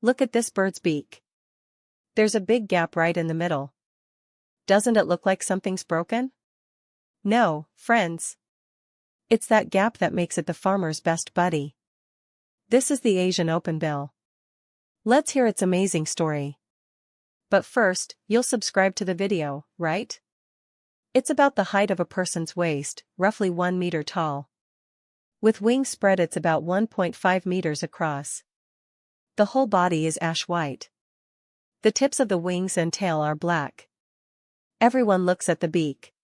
Look at this bird's beak. There's a big gap right in the middle. Doesn't it look like something's broken? No, friends. It's that gap that makes it the farmer's best buddy. This is the Asian openbill. Let's hear its amazing story. But first, you'll subscribe to the video, right? It's about the height of a person's waist, roughly 1 meter tall. With wings spread, it's about 1.5 meters across. The whole body is ash white. The tips of the wings and tail are black. Everyone looks at the beak.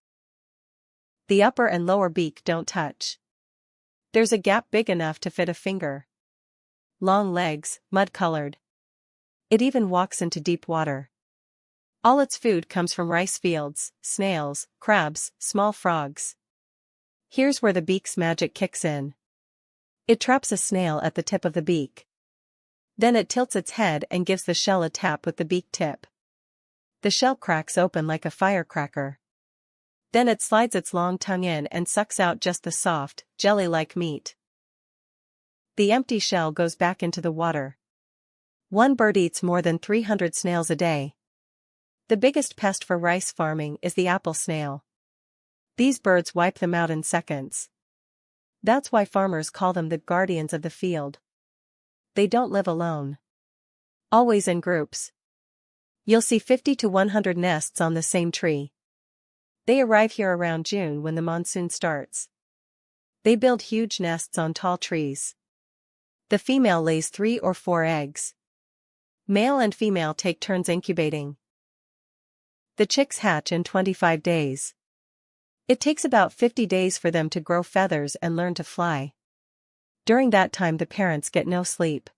The upper and lower beak don't touch. There's a gap big enough to fit a finger. Long legs, mud-colored. It even walks into deep water. All its food comes from rice fields, snails, crabs, small frogs. Here's where the beak's magic kicks in. It traps a snail at the tip of the beak. Then it tilts its head and gives the shell a tap with the beak tip. The shell cracks open like a firecracker. Then it slides its long tongue in and sucks out just the soft, jelly-like meat. The empty shell goes back into the water. One bird eats more than 300 snails a day. The biggest pest for rice farming is the apple snail. These birds wipe them out in seconds. That's why farmers call them the guardians of the field. They don't live alone. Always in groups. You'll see 50 to 100 nests on the same tree. They arrive here around June when the monsoon starts. They build huge nests on tall trees. The female lays 3 or 4 eggs. Male and female take turns incubating. The chicks hatch in 25 days. It takes about 50 days for them to grow feathers and learn to fly. During that time the parents get no sleep.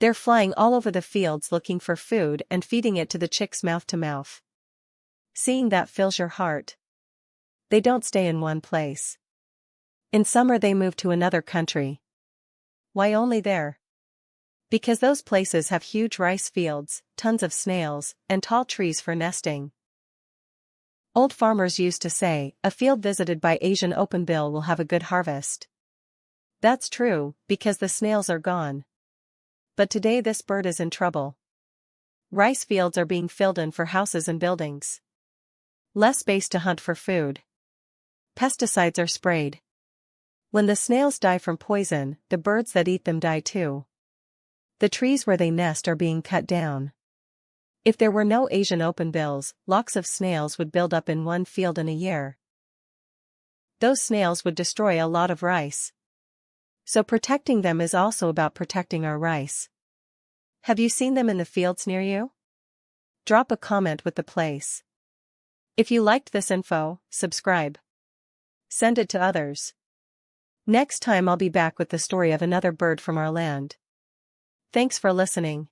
They're flying all over the fields looking for food and feeding it to the chicks mouth to mouth. Seeing that fills your heart. They don't stay in one place. In summer they move to another country. Why only there? Because those places have huge rice fields, tons of snails, and tall trees for nesting. Old farmers used to say, a field visited by Asian openbill will have a good harvest. That's true, because the snails are gone. But today this bird is in trouble. Rice fields are being filled in for houses and buildings. Less space to hunt for food. Pesticides are sprayed. When the snails die from poison, the birds that eat them die too. The trees where they nest are being cut down. If there were no Asian openbills, lots of snails would build up in one field in a year. Those snails would destroy a lot of rice. So protecting them is also about protecting our rice. Have you seen them in the fields near you? Drop a comment with the place. If you liked this info, subscribe. Send it to others. Next time I'll be back with the story of another bird from our land. Thanks for listening.